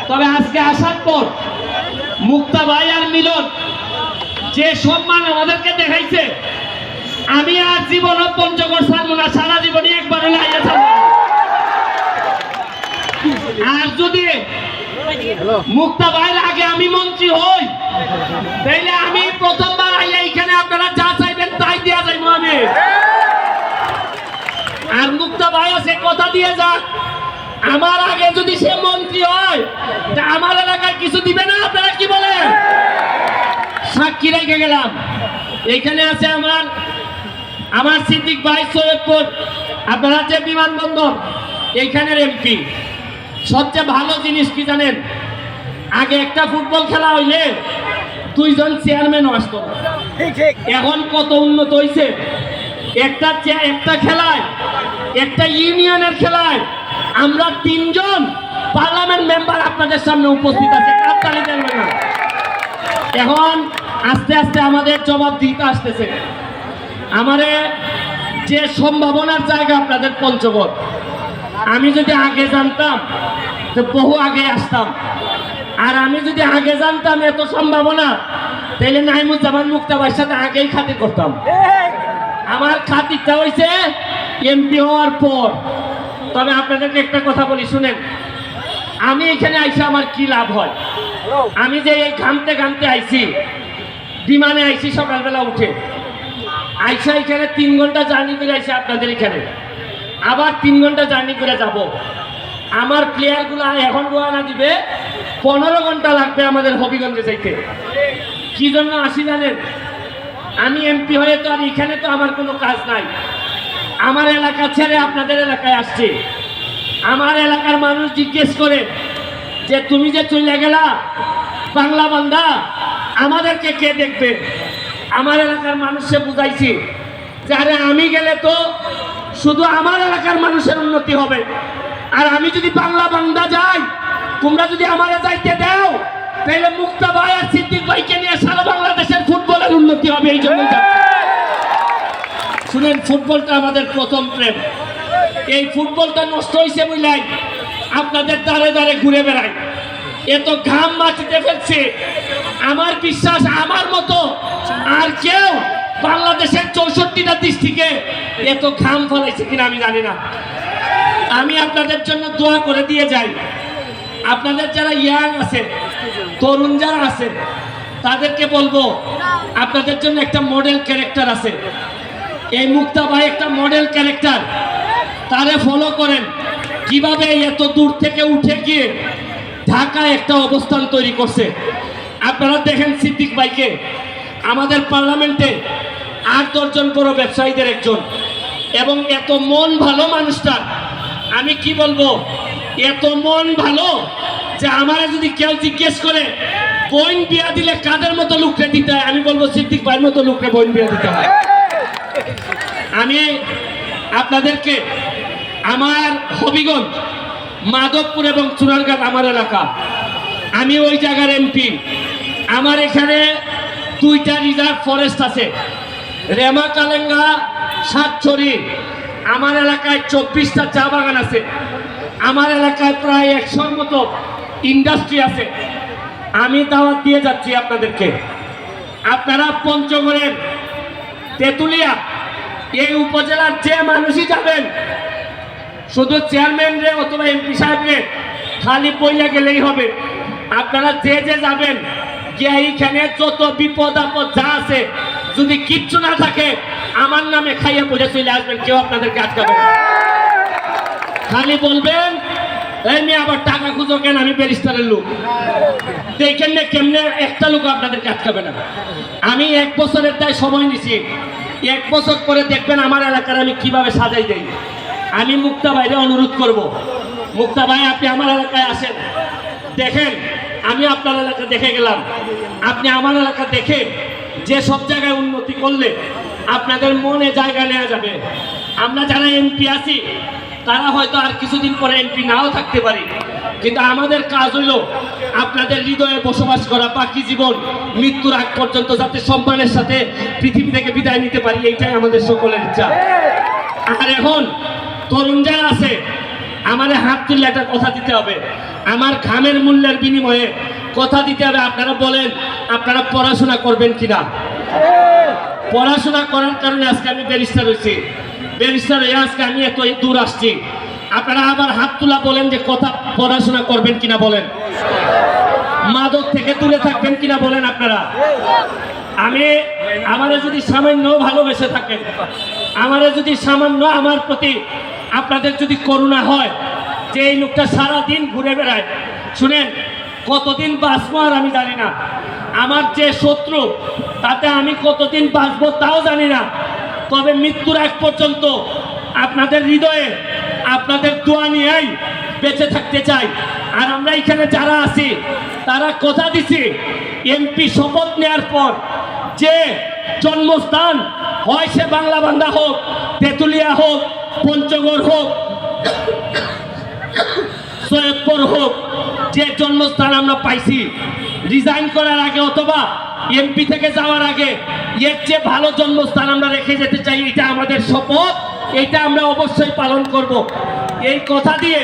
তবে আজকে আসার পর মুক্তা ভাই আর মিলন যে সম্মান আমাদেরকে দেখাইছে, আমি আর জীবন পঞ্চগড় ছাড়বো না, সারা জীবনে একবার হলে আইয়া ছাড়বো। আর যদি মুক্তা ভাইয়ের আগে আমি মন্ত্রী হই, তাইলে আমি প্রথমবার আইয়া এখানে আপনারা যা চাইবেন তাই দেওয়া যাইব আমি। আর মুক্তা ভাই আছে কথা দিয়ে যাক, আমার আগে যদি সে মন্ত্রী হয় তা আমার এলাকায় কিছু দিবে না। আপনারা কি বলেন? সাক্ষী রেখে গেলাম। এইখানে আছে আমার সিদ্দিক ভাই সৈয়দপুর, আপনারা যে বিমানবন্দর এইখানের এমপি। সবচেয়ে ভালো জিনিস কি জানেন? আগে একটা ফুটবল খেলা হইলে 2 জন চেয়ারম্যানও আসতো। এখন কত উন্নত হয়েছে, একটা খেলায়, একটা ইউনিয়নের খেলায় আমরা 3 জন পার্লামেন্ট মেম্বার আপনাদের সামনে উপস্থিত আছে। কাপতালি দেবেন না। এখন আস্তে আস্তে আমাদের জবাব দিতে আসতেছে। আমারে যে সম্ভাবনার জায়গা আপনাদের পঞ্চগড়, আমি যদি আগে জানতাম তো বহু আগে আসতাম। আর আমি যদি আগে জানতাম এত সম্ভাবনা, তাহলে নাইমুজ্জামান মুক্তা ভাইয়ের সাথে আগেই খাতির করতাম। আমার খাতিরটা হয়েছে এমপি হওয়ার পর। তবে আপনাদেরকে একটা কথা বলি, শুনেন। আমি এখানে আইসা আমার কি লাভ হয়? আমি যে এই ঘামতে ঘামতে আইছি, বিমানে আইছি সকালবেলা উঠে, আইসা এখানে 3 ঘন্টা জার্নি করে আইসি আপনাদের এখানে, আবার 3 ঘন্টা জার্নি করে যাব। আমার প্লেয়ারগুলো এখন রওনা দিবে, 15 ঘন্টা লাগবে আমাদের হবিগঞ্জে যাইতে। কি জন্য আসি জানেন? আমি এমপি হয়ে তো আর এখানে তো আমার কোনো কাজ নাই। আমার এলাকা ছেড়ে আপনাদের এলাকায় আসছি। আমার এলাকার মানুষ জিজ্ঞেস করে যে তুমি যে চলে গেলা বাংলা বান্ধা, আমাদেরকে কে দেখবে? আমার এলাকার মানুষকে বুঝাইছি যে আরে আমি গেলে তো শুধু আমার এলাকার মানুষের উন্নতি হবে, আর আমি যদি বাংলা বান্ধা যাই, তোমরা যদি আমারে যাইতে দাও, তাহলে মুক্তা ভাই আর সিদ্দিক ভাইকে নিয়ে সারা বাংলাদেশের ফুটবলের উন্নতি হবে। এই জন্য শুনেন, ফুটবলটা আমাদের প্রথম প্রেম। এই ফুটবলটা নষ্ট হয়েছে বুঝলাই আপনাদের দ্বারে দ্বারে ঘুরে বেড়ায়, এত ঘাম মাটিতে ফেলছে। আমার বিশ্বাস আমার মতো আর কেউ বাংলাদেশের 64টা ডিস্ট্রিক্টে এত ঘাম ফলাইছে কিনা আমি জানি না। আমি আপনাদের জন্য দোয়া করে দিয়ে যাই। আপনাদের যারা ইয়াং আছে, তরুণ যারা আছে, তাদেরকে বলবো আপনাদের জন্য একটা মডেল ক্যারেক্টার আছে। এই মুক্তা ভাই একটা মডেল ক্যারেক্টার, তারে ফলো করেন। কিভাবে এত দূর থেকে উঠে গিয়ে ঢাকায় একটা অবস্থান তৈরি করছে। আপনারা দেখেন সিদ্দিক ভাইকে, আমাদের পার্লামেন্টে 8-10 জন বড় ব্যবসায়ীদের একজন, এবং এত মন ভালো মানুষটার। আমি কি বলবো, এত মন ভালো যে আমারে যদি কেউ জিজ্ঞেস করে বোন বিয়া দিলে কাদের মতো লোককে দিতে হয়, আমি বলবো সিদ্দিক ভাইয়ের মতো লোককে বোন বিয়া দিতে হয়। আমি আপনাদেরকে আমার হবিগঞ্জ, মাধবপুর এবং চুনারঘাট আমার এলাকা, আমি ওই জায়গার এমপি। আমার এখানে 2টা রিজার্ভ ফরেস্ট আছে, রেমা কালেঙ্গা, সাতছড়ি। আমার এলাকায় 24টা চা বাগান আছে। আমার এলাকায় প্রায় 100-র মতো ইন্ডাস্ট্রি আছে। আমি দাওয়াত দিয়ে যাচ্ছি আপনাদেরকে, আপনারা পঞ্চগড়ের তেঁতুলিয়া এই উপজেলার যে মানুষই যাবেন, শুধু চেয়ারম্যান রে অথবা এমপি সাহেব রে খালি বইলে গেলেই হবে। আপনারা যে যে যাবেন গিয়ে এইখানে যত বিপদ আপদ যা আছে, যদি কিচ্ছু না থাকে আমার নামে খাইয়ে পড়ে চলে আসবেন। কেউ আপনাদেরকে আটকাবে না। খালি বলবেন এই মেয়ে আবার টাকা খুঁজো কেন, আমি ব্যারিস্টারের লোক। দেখেন না কেমনে একটা লোক আপনাদেরকে আটকাবে না। আমি 1 বছরের তাই সময় নিছি। 1 বছর পরে দেখবেন আমার এলাকার আমি কিভাবে সাজাই দেই। আমি মুক্তা ভাইরে অনুরোধ করব, মুক্তা ভাই আপনি আমার এলাকায় আসেন, দেখেন আমি আপনার এলাকা দেখে গেলাম, আপনি আমার এলাকা দেখে যে সব জায়গায় উন্নতি করলে আপনাদের মনে জায়গা নেওয়া যাবে। আমরা যারা এমপি আছি তারা হয়তো আর কিছুদিন পরে এমপি নাও থাকতে পারি, কিন্তু আমাদের কাজ হইল আপনাদের হৃদয়ে বসবাস করা বাকি জীবন, মৃত্যুর আগ পর্যন্ত যাতে সম্মানের সাথে পৃথিবী থেকে বিদায় নিতে পারি, এইটাই আমাদের সকলের ইচ্ছা। আর এখন তরুণ যারা আছে আমারে হাত তুললে একটা কথা দিতে হবে, আমার ঘামের মূল্যের বিনিময়ে কথা দিতে হবে। আপনারা বলেন আপনারা পড়াশোনা করবেন কিনা? পড়াশোনা করার কারণে আজকে আমি ব্যারিস্টার হয়েছি, ব্যারিস্টার হয়ে আজকে আমি এত দূর আসছি। আপনারা আবার হাত তোলা বলেন যে কথা পড়াশোনা করবেন কিনা বলেন, মাদক থেকে দূরে থাকবেন কিনা বলেন আপনারা। আমি আমারে যদি সামান্য ভালোবেসে থাকেন, আমারে যদি সামান্য আমার প্রতি আপনাদের যদি করুণা হয়, যে এই লোকটা সারাদিন ঘুরে বেড়ায়, শুনেন কতদিন বাঁচবো আর আমি জানি না, আমার যে শত্রু তাতে আমি কতদিন বাঁচবো তাও জানি না, তবে মৃত্যুর আগ পর্যন্ত আপনাদের হৃদয়ে আপনাদের দোয়া নিয়েই বেঁচে থাকতে চাই। আর আমরা এখানে যারা আছি তারা কথা দিছি এমপি শপথ নেওয়ার পর যে জন্মস্থান হয় সে বাংলাবান্ধা হোক, তেঁতুলিয়া হোক, পঞ্চগড় হোক, সৈয়দপুর হোক, যে জন্মস্থান আমরা পাইছি রিজাইন করার আগে অথবা এমপি থেকে যাওয়ার আগে এর চেয়ে ভালো জন্মস্থান আমরা রেখে যেতে চাই। এটা আমাদের শপথ, এটা আমরা অবশ্যই পালন করব। এই কথা দিয়ে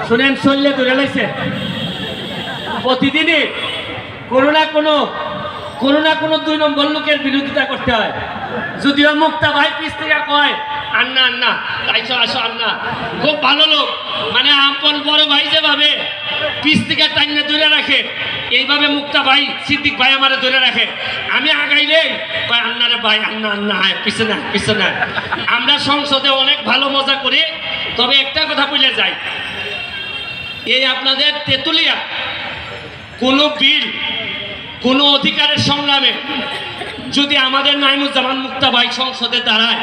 শুনেন, শৈলে ধরে লাইছে প্রতিদিনই কোনো না কোনো 2 নম্বর লোকের বিরোধিতা করতে হয়। যদিও মুক্তা ভাই পিস থেকে কয় আন্না আন্না আইসো আসো আন্না, খুব ভালো লোক, মানে আপন বড় ভাই যেভাবে পিস থেকে টাইনে ধরে রাখে এইভাবে মুক্তা ভাই সিদ্দিক ভাই আমারে ধরে রাখে। আমি আগাইলে কয় আন্নারে ভাই আন্না আন্না আয় পিছনে পিছনে। আমরা সংসদে অনেক ভালো মজা করি, তবে একটা কথা বলে যাই, এই আপনাদের তেঁতুলিয়া কোনো বিল কোনো অধিকারের সংগ্রামে যদি আমাদের নাইমুজ্জামান মুক্তা ভাই সংসদে দাঁড়ায়,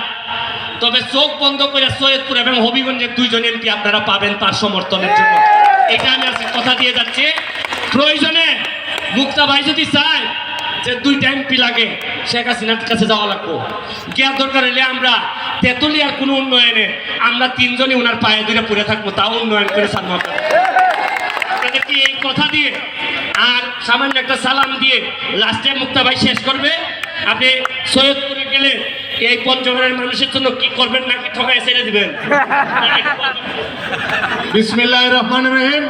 তবে চোখ বন্ধ করে সৈয়দপুর এবং হবিগঞ্জের 2 জন এমপি আপনারা পাবেন তার সমর্থনের জন্য। এটা আমি আজকে কথা দিয়ে যাচ্ছি। প্রয়োজনে মুক্তা ভাই যদি চায় যে 2টা এমপি লাগে, শেখ হাসিনার কাছে যাওয়া লাগবো, গিয়া দরকার হলে আমরা তেঁতুলিয়ার কোনো উন্নয়নে আমরা 3 জনই ওনার পায়ে ধরে পড়ে থাকবো, তাও উন্নয়ন করে ছাড়বো। আপনাদেরকে এই কথা দিয়ে আর সামান্য একটা সালাম দিয়ে লাস্টে মুক্তা ভাই শেষ করবে। আপনি সৈয়দপুরে গেলে এই পঞ্চগড়ের মানুষের জন্য কি করবেন নাকি ঠকায় ছেড়ে দিবেন? বিসমিল্লাহির রহমানির রহিম।